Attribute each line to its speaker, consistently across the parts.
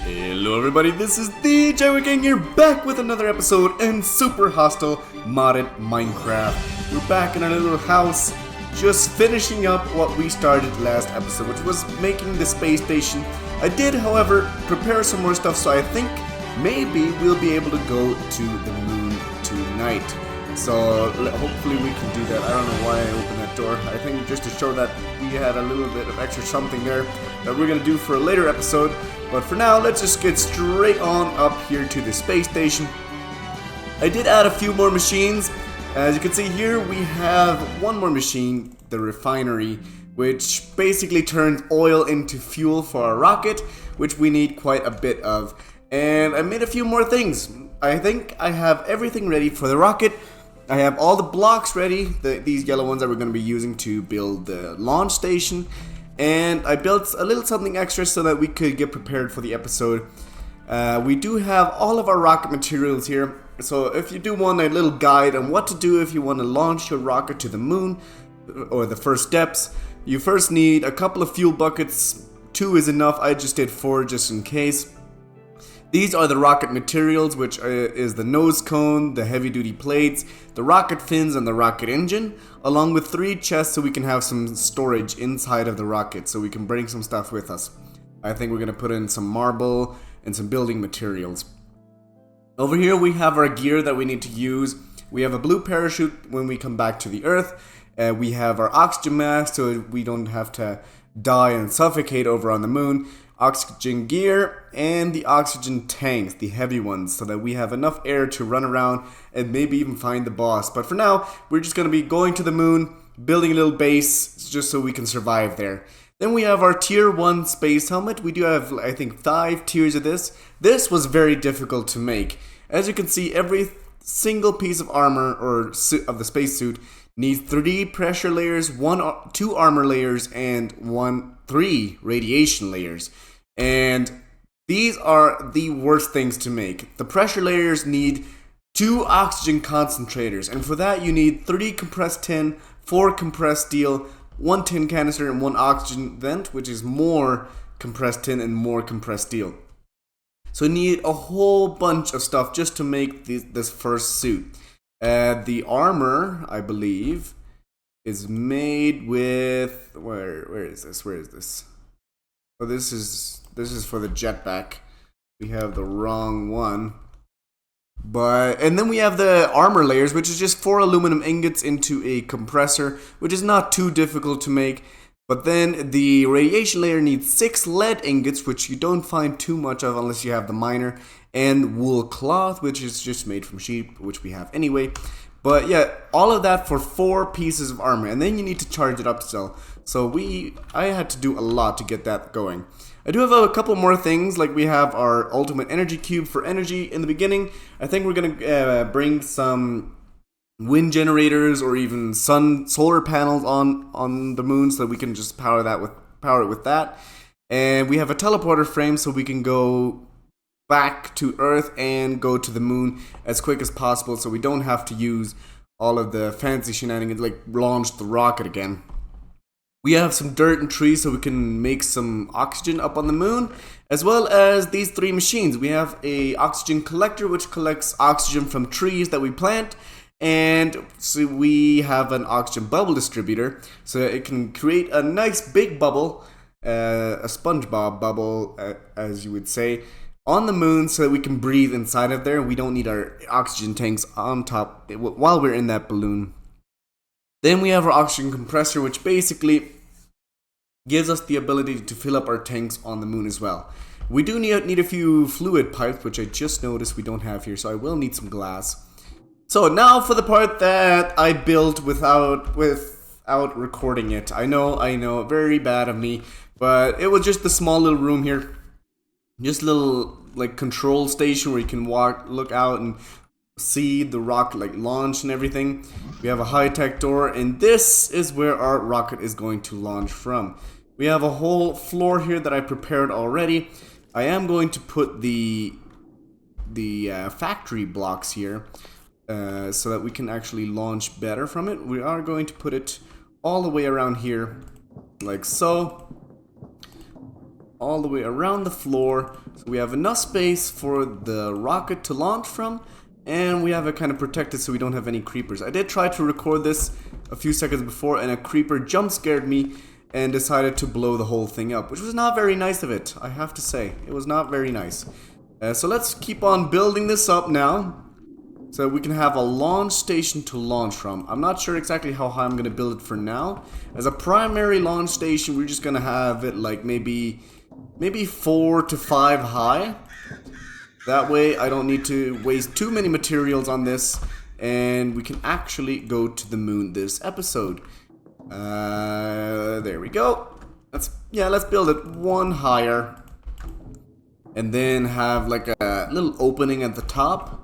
Speaker 1: Hello everybody, this is the Jaiwa Gang here, back with another episode in Super Hostile Modded Minecraft. We're back in our little house, just finishing up what we started last episode, which was making the space station. I did, however, prepare some more stuff, so I think maybe we'll be able to go to the moon tonight. So hopefully we can do that. I don't know why I opened that door. I think just to show that we had a little bit of extra something there that we're going to do for a later episode. But for now, let's just get straight on up here to the space station. I did add a few more machines. As you can see here, we have one more machine, the refinery, which basically turns oil into fuel for our rocket, which we need quite a bit of. And I made a few more things. I think I have everything ready for the rocket. I have all the blocks ready, these yellow ones that we're going to be using to build the launch station. And I built a little something extra so that we could get prepared for the episode. We do have all of our rocket materials here. So if you do want a little guide on what to do if you want to launch your rocket to the moon, or the first steps, you first need a couple of fuel buckets. 2 is enough, I just did 4 just in case. These are the rocket materials, which is the nose cone, the heavy duty plates, the rocket fins, and the rocket engine, along with 3 chests so we can have some storage inside of the rocket so we can bring some stuff with us. I think we're going to put in some marble and some building materials. Over here we have our gear that we need to use. We have a blue parachute when we come back to the Earth. We have our oxygen mask so we don't have to die and suffocate over on the moon. Oxygen gear and the oxygen tanks, the heavy ones, so that we have enough air to run around and maybe even find the boss. But for now, we're just going to be going to the moon, building a little base just so we can survive there. Then we have our tier 1 space helmet. We do have, I think, 5 tiers of this. This was very difficult to make. As you can see, every single piece of armor or of the spacesuit needs 3 pressure layers, 2 armor layers, and 3 radiation layers. And these are the worst things to make. The pressure layers need 2 oxygen concentrators, and for that you need 3 compressed tin, 4 compressed steel, 1 tin canister, and 1 oxygen vent, which is more compressed tin and more compressed steel. So you need a whole bunch of stuff just to make this first suit. The armor, I believe, is made with where is this? Oh, this is for the jetpack. We have the wrong one. And then we have the armor layers, which is just 4 aluminum ingots into a compressor, which is not too difficult to make. But then the radiation layer needs 6 lead ingots, which you don't find too much of unless you have the miner, and wool cloth, which is just made from sheep, which we have anyway. But yeah, all of that for 4 pieces of armor, and then you need to charge it up still. So I had to do a lot to get that going. I do have a couple more things, like we have our ultimate energy cube for energy in the beginning. I think we're gonna bring some wind generators or even solar panels on the moon so that we can just power it with that. And we have a teleporter frame so we can go back to Earth and go to the moon as quick as possible, so we don't have to use all of the fancy shenanigans like launch the rocket again. We have some dirt and trees so we can make some oxygen up on the moon, as well as these 3 machines. We have a oxygen collector which collects oxygen from trees that we plant, and so we have an oxygen bubble distributor so that it can create a nice big bubble, a SpongeBob bubble as you would say, on the moon so that we can breathe inside of there. We don't need our oxygen tanks on top while we're in that balloon. Then we have our oxygen compressor, which basically gives us the ability to fill up our tanks on the moon as well. We do need a few fluid pipes, which I just noticed we don't have here, so I will need some glass. So now for the part that I built without recording it. I know, very bad of me, but it was just the small little room here. Just a little like control station where you can look out and see the rocket like launch and everything. We have a high-tech door, and this is where our rocket is going to launch from. We have a whole floor here that I prepared already. I am going to put the factory blocks here so that we can actually launch better from it. We are going to put it all the way around here like so. all the way around the floor. So we have enough space for the rocket to launch from. And we have it kind of protected so we don't have any creepers. I did try to record this a few seconds before and a creeper jump scared me and decided to blow the whole thing up, which was not very nice of it, I have to say. It was not very nice. So let's keep on building this up now so we can have a launch station to launch from. I'm not sure exactly how high I'm going to build it for now. As a primary launch station, we're just going to have it like maybe 4 to 5 high. That way I don't need to waste too many materials on this, and we can actually go to the moon this episode. There we go. Let's build it one higher, and then have like a little opening at the top.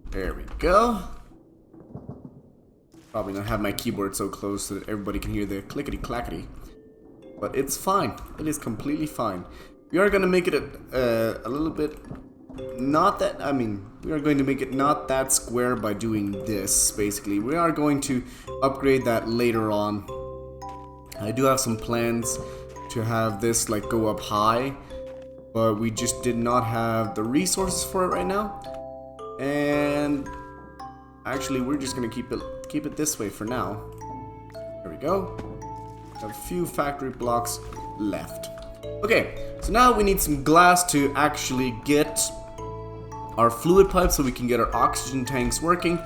Speaker 1: There we go. Probably not have my keyboard so close so that everybody can hear the clickety clackety, but it's fine. It is completely fine. We are going to make it a little bit not that, we are going to make it not that square by doing this, basically. We are going to upgrade that later on. I do have some plans to have this like go up high, but we just did not have the resources for it right now. And actually we're just going to keep it this way for now. There we go. A few factory blocks left. Okay, so now we need some glass to actually get our fluid pipe so we can get our oxygen tanks working.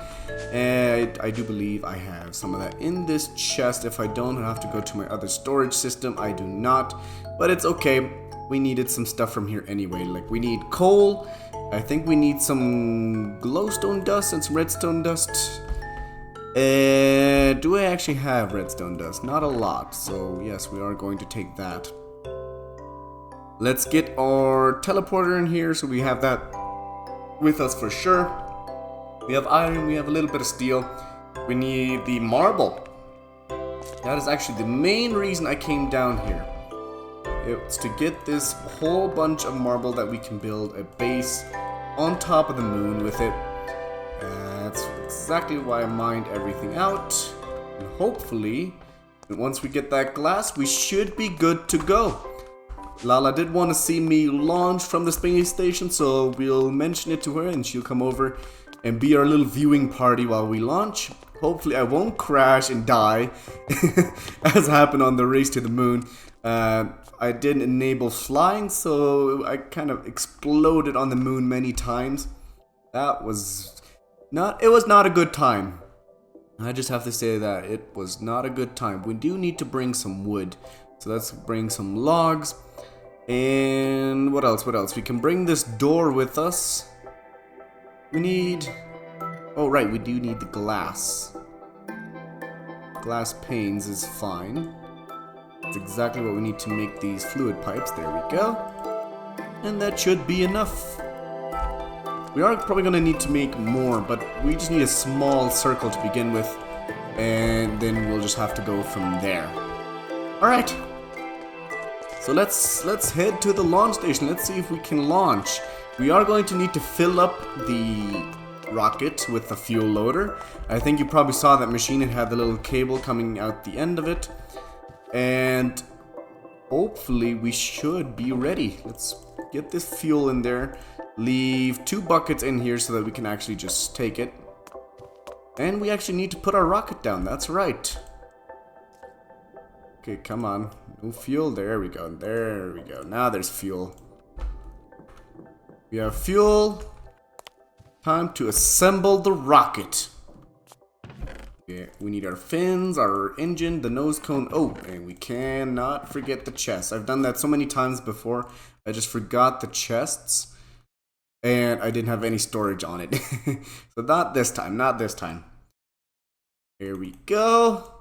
Speaker 1: And I do believe I have some of that in this chest. If I don't, I'll have to go to my other storage system. I do not, but it's okay. We needed some stuff from here anyway. Like we need coal. I think we need some glowstone dust and some redstone dust. Do I actually have redstone dust? Not a lot, so yes, we are going to take that. Let's get our teleporter in here so we have that with us for sure. We have iron, we have a little bit of steel. We need the marble. That is actually the main reason I came down here. It's to get this whole bunch of marble that we can build a base on top of the moon with it. That's exactly why I mined everything out. And hopefully, once we get that glass, we should be good to go. Lala did want to see me launch from the space station, so we'll mention it to her and she'll come over and be our little viewing party while we launch. Hopefully I won't crash and die as happened on the race to the moon. I didn't enable flying, so I kind of exploded on the moon many times. It was not a good time. I just have to say that it was not a good time. We do need to bring some wood, so let's bring some logs. And what else? We can bring this door with us. We need... oh right, we do need the glass. Glass panes is fine. That's exactly what we need to make these fluid pipes. There we go. And that should be enough. We are probably going to need to make more, but we just need a small circle to begin with. And then we'll just have to go from there. Alright. So let's head to the launch station. Let's see if we can launch. We are going to need to fill up the rocket with the fuel loader. I think you probably saw that machine. It had the little cable coming out the end of it. And hopefully we should be ready. Let's get this fuel in there. Leave 2 buckets in here so that we can actually just take it. And we actually need to put our rocket down. That's right. Okay, come on. No fuel. There we go. There we go. Now there's fuel. We have fuel. Time to assemble the rocket. Yeah, we need our fins, our engine, the nose cone. Oh, and we cannot forget the chest. I've done that so many times before. I just forgot the chests. And I didn't have any storage on it. So not this time. Here we go.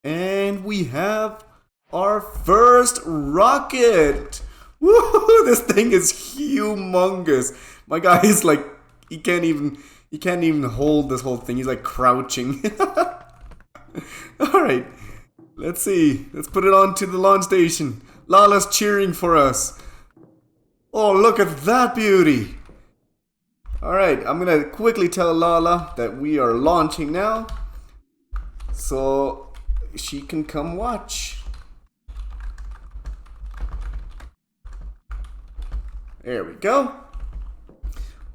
Speaker 1: And we have our first rocket. Woo! This thing is humongous. My guy is like, he can't even hold this whole thing. He's like crouching. Alright. Let's see. Let's put it onto the launch station. Lala's cheering for us. Oh, look at that beauty. Alright, I'm gonna quickly tell Lala that we are launching now, so she can come watch. There we go.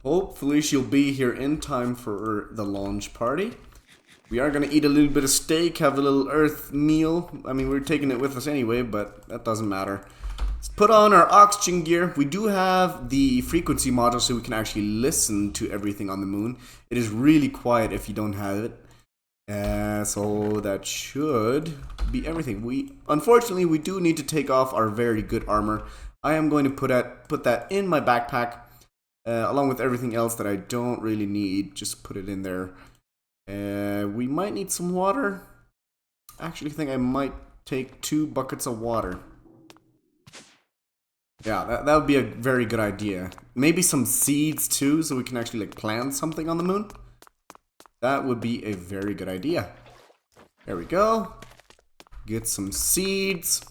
Speaker 1: Hopefully she'll be here in time for the launch party. We are gonna eat a little bit of steak, have a little Earth meal. I mean, we're taking it with us anyway, but that doesn't matter. Let's put on our oxygen gear. We do have the frequency module so we can actually listen to everything on the moon. It is really quiet if you don't have it. So that should be everything. Unfortunately, we do need to take off our very good armor. I am going to put that in my backpack, along with everything else that I don't really need. Just put it in there. We might need some water. I actually think I might take 2 buckets of water. Yeah, that would be a very good idea. Maybe some seeds too, so we can actually like plant something on the moon. That would be a very good idea. There we go. Get some seeds.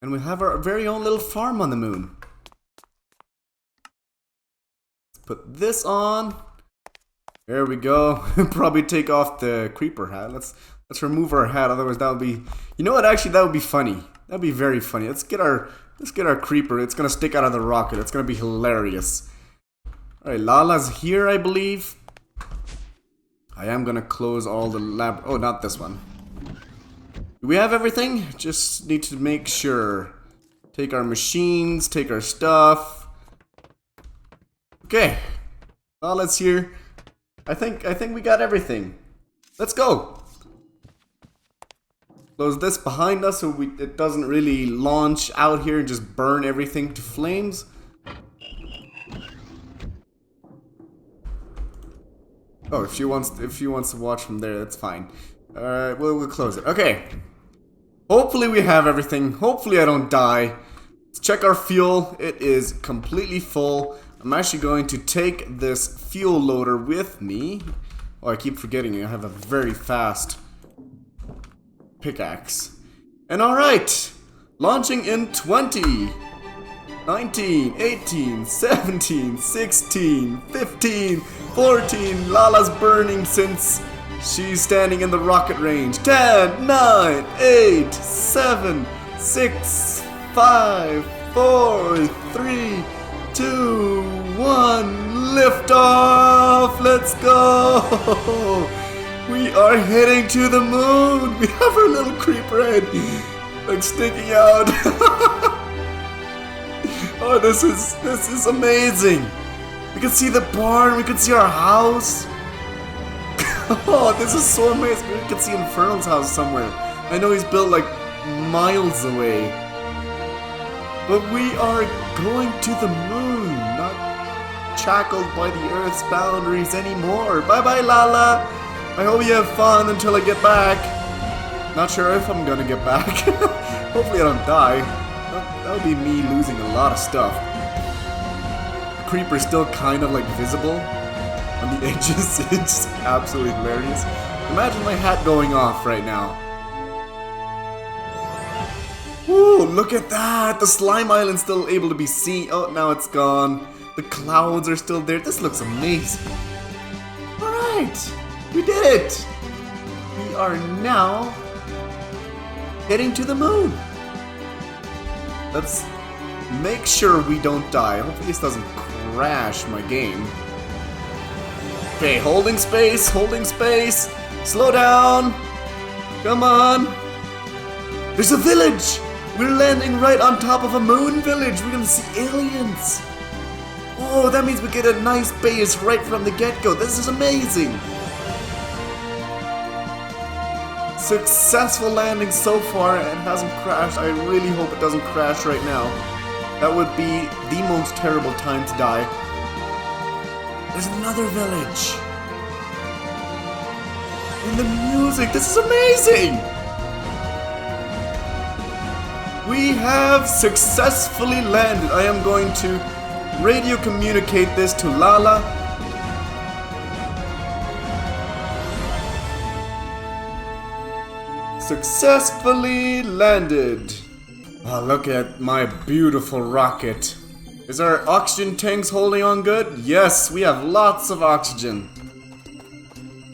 Speaker 1: And we have our very own little farm on the moon. Let's put this on. There we go. Probably take off the creeper hat. Let's remove our hat, otherwise that would be... You know what, actually that would be funny. That would be very funny. Let's get our creeper. It's gonna stick out of the rocket. It's gonna be hilarious. Alright, Lala's here, I believe. I am gonna close all the lab... Oh, not this one. Do we have everything? Just need to make sure. Take our machines, take our stuff. Okay. Lala's here. I think we got everything. Let's go. Close this behind us so it doesn't really launch out here and just burn everything to flames. Oh, if she wants to watch from there, that's fine. Alright, we'll close it. Okay. Hopefully we have everything. Hopefully I don't die. Let's check our fuel. It is completely full. I'm actually going to take this fuel loader with me. Oh, I keep forgetting I have a very fast pickaxe. And alright, launching in 20, 19, 18, 17, 16, 15, 14. Lala's burning since she's standing in the rocket range. 10, 9, 8, 7, 6, 5, 4, 3, 2, 1, lift off! Let's go! We are heading to the moon! We have our little creeper head like sticking out. Oh, this is amazing! We can see the barn, we can see our house. Oh, this is so amazing. We can see Infernal's house somewhere. I know he's built like miles away. But we are going to the moon, not shackled by the Earth's boundaries anymore. Bye-bye, Lala. I hope you have fun until I get back. Not sure if I'm gonna get back. Hopefully I don't die. That would be me losing a lot of stuff. The creeper's still kind of like visible on the edges. It's absolutely hilarious. Imagine my hat going off right now. Ooh, look at that! The slime island's still able to be seen. Oh, now it's gone. The clouds are still there. This looks amazing. Alright! We did it! We are now heading to the moon. Let's make sure we don't die. Hopefully this doesn't crash my game. Okay, holding space, holding space. Slow down. Come on. There's a village! We're landing right on top of a moon village. We're gonna see aliens. Oh, that means we get a nice base right from the get-go. This is amazing. Successful landing so far. It hasn't crashed. I really hope it doesn't crash right now. That would be the most terrible time to die. There's another village. And the music. This is amazing. We have successfully landed. I am going to radio communicate this to Lala. Successfully landed. Oh, look at my beautiful rocket. Is our oxygen tanks holding on good? Yes, we have lots of oxygen.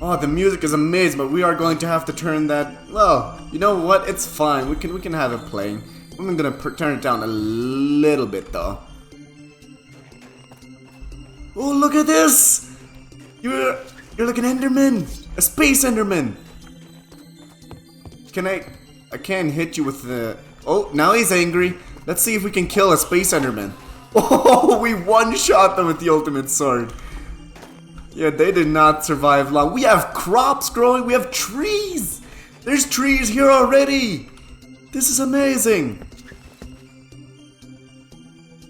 Speaker 1: Oh, the music is amazing, but we are going to have to turn that... Well, you know what? It's fine. We can have it playing. I'm gonna turn it down a little bit though. Oh, look at this! You're like an Enderman! A space Enderman! Can I can't hit you with the... Oh, now he's angry. Let's see if we can kill a space Enderman. Oh, we one-shot them with the ultimate sword. Yeah, they did not survive long. We have crops growing. We have trees. There's trees here already. This is amazing.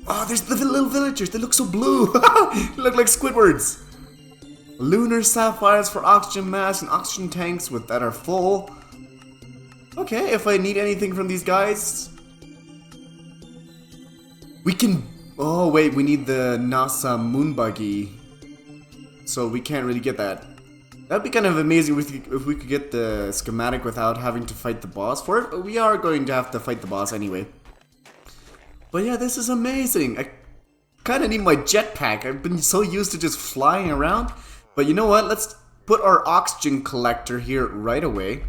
Speaker 1: Oh, there's the little villagers. They look so blue. They look like Squidwards. Lunar sapphires for oxygen masks and oxygen tanks that are full. Okay, if I need anything from these guys, we can... Oh, wait, we need the NASA moon buggy. So we can't really get that. That'd be kind of amazing if we could get the schematic without having to fight the boss for it. But we are going to have to fight the boss anyway. But yeah, this is amazing. I kind of need my jetpack. I've been so used to just flying around. But you know what? Let's put our oxygen collector here right away.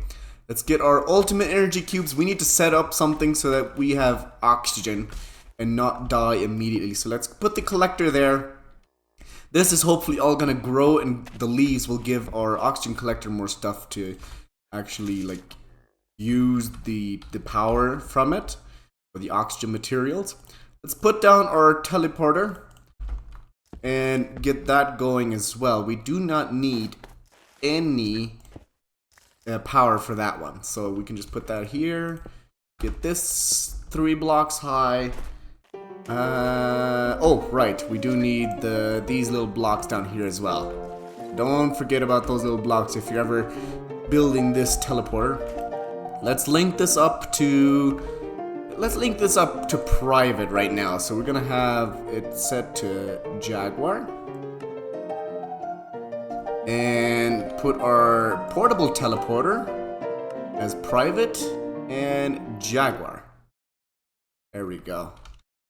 Speaker 1: Let's get our ultimate energy cubes. We need to set up something so that we have oxygen and not die immediately. So let's put the collector there. This is hopefully all gonna grow, and the leaves will give our oxygen collector more stuff to actually like use the power from it, or the oxygen materials. Let's put down our teleporter and get that going as well. We do not need any power for that one, so we can just put that here. Get this 3 blocks high. Oh right, we do need these little blocks down here as well. Don't forget about those little blocks if you're ever building this teleporter. Let's link this up to private right now. So we're gonna have it set to Jaguar. And put our portable teleporter as private and Jaguar. There we go.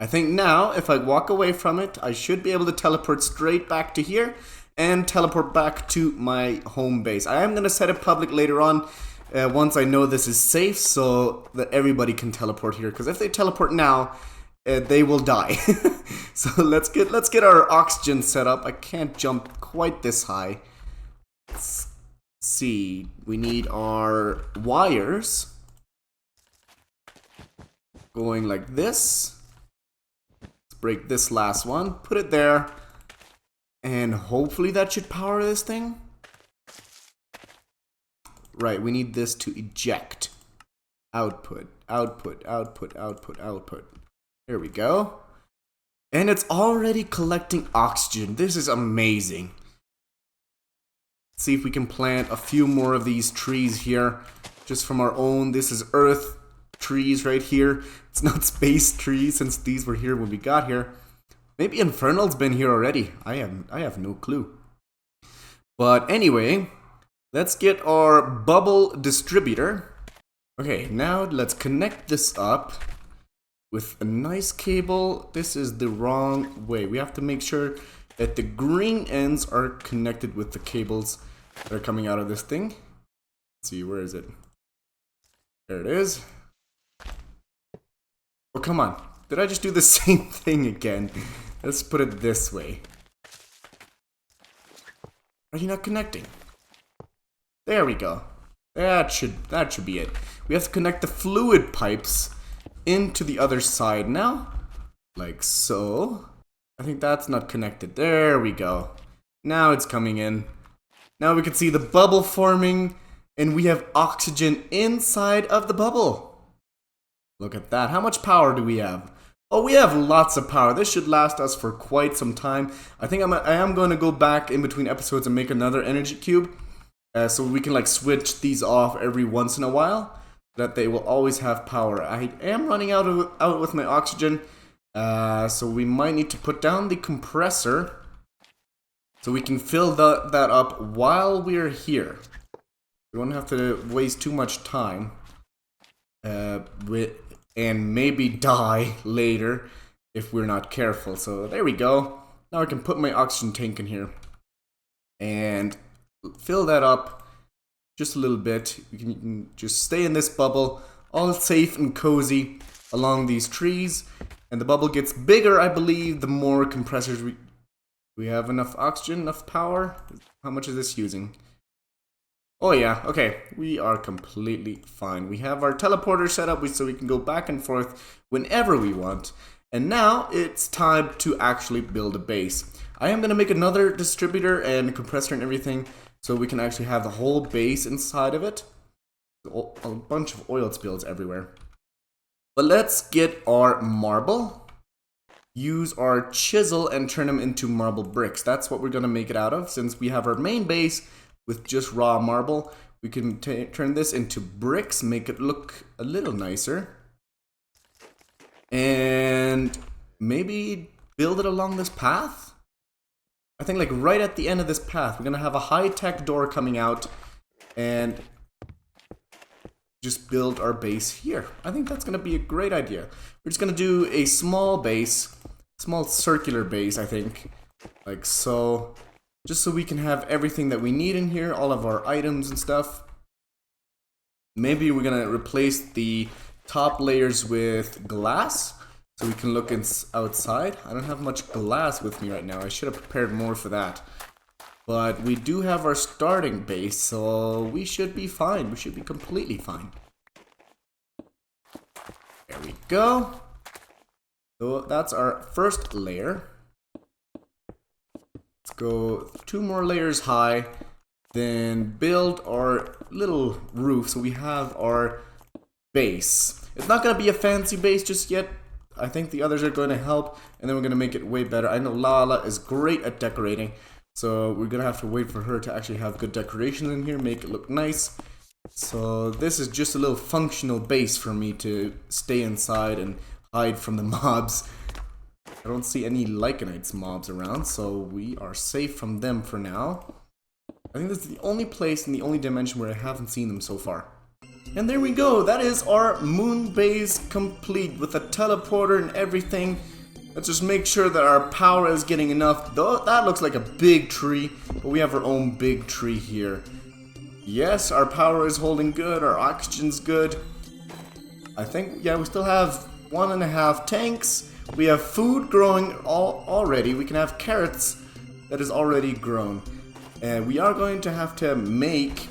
Speaker 1: I think now if I walk away from it, I should be able to teleport straight back to here and teleport back to my home base. I am going to set it public later on once I know this is safe, so that everybody can teleport here, because if they teleport now, they will die. So let's get our oxygen set up. I can't jump quite this high. Let's see, we need our wires going like this. Let's break this last one, put it there, and hopefully that should power this thing. Right, we need this to eject. Output, output, output, output, output. There we go. And it's already collecting oxygen. This is amazing. See if we can plant a few more of these trees here, just from our own. This is Earth trees right here. It's not space trees, since these were here when we got here. Maybe Infernal's been here already. I have no clue. But anyway, let's get our bubble distributor. Okay, now let's connect this up with a nice cable. This is the wrong way. We have to make sure that the green ends are connected with the cables that are coming out of this thing. Let's see, where is it? There it is. Oh, come on. Did I just do the same thing again? Let's put it this way. Are you not connecting? There we go. That should be it. We have to connect the fluid pipes into the other side now. Like so. I think that's not connected. There we go. Now it's coming in. Now we can see the bubble forming, and we have oxygen inside of the bubble. Look at that. How much power do we have? Oh, we have lots of power. This should last us for quite some time. I think I am going to go back in between episodes and make another energy cube. So we can like switch these off every once in a while, that they will always have power. I am running out with my oxygen. So we might need to put down the compressor so we can fill that up while we're here. We don't have to waste too much time and maybe die later if we're not careful. So there we go. Now I can put my oxygen tank in here and fill that up just a little bit. You can just stay in this bubble, all safe and cozy along these trees. And the bubble gets bigger, I believe, the more compressors we we have enough oxygen, enough power? How much is this using? Oh yeah, okay, we are completely fine. We have our teleporter set up so we can go back and forth whenever we want. And now it's time to actually build a base. I am going to make another distributor and compressor and everything so we can actually have the whole base inside of it. A bunch of oil spills everywhere. But let's get our marble. Use our chisel and turn them into marble bricks. That's what we're going to make it out of. Since we have our main base with just raw marble, we can turn this into bricks, make it look a little nicer. And maybe build it along this path. I think like right at the end of this path, we're going to have a high-tech door coming out and just build our base here. I think that's going to be a great idea. We're just going to do a small base, small circular base, I think, like so, just so we can have everything that we need in here, all of our items and stuff. Maybe we're going to replace the top layers with glass so we can look outside. I don't have much glass with me right now. I should have prepared more for that. But we do have our starting base, so we should be fine. We should be completely fine. There we go. So that's our first layer. Let's go 2 more layers high. Then build our little roof so we have our base. It's not going to be a fancy base just yet. I think the others are going to help, and then we're going to make it way better. I know Lala is great at decorating, so we're going to have to wait for her to actually have good decorations in here, make it look nice. So this is just a little functional base for me to stay inside and hide from the mobs. I don't see any Lycanites mobs around, so we are safe from them for now. I think this is the only place in the only dimension where I haven't seen them so far. And there we go, that is our moon base complete with a teleporter and everything. Let's just make sure that our power is getting enough. Though that looks like a big tree, but we have our own big tree here. Yes, our power is holding good, our oxygen's good. I think, yeah, we still have 1.5 tanks. We have food growing already. We can have carrots that is already grown. And we are going to have to make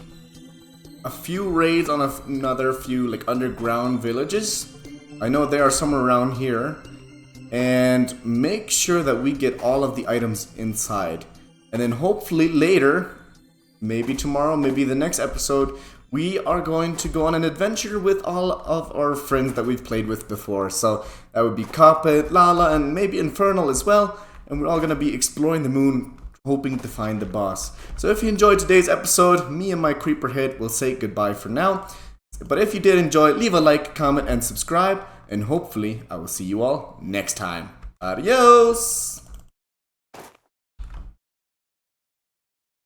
Speaker 1: a few raids on another few like underground villages. I know there are some around here. And make sure that we get all of the items inside. And then hopefully later, maybe tomorrow, maybe the next episode, we are going to go on an adventure with all of our friends that we've played with before. So that would be Kappa, Lala, and maybe Infernal as well. And we're all going to be exploring the moon, hoping to find the boss. So if you enjoyed today's episode, me and my creeper head will say goodbye for now. But if you did enjoy, leave a like, comment, and subscribe. And hopefully I will see you all next time. Adios!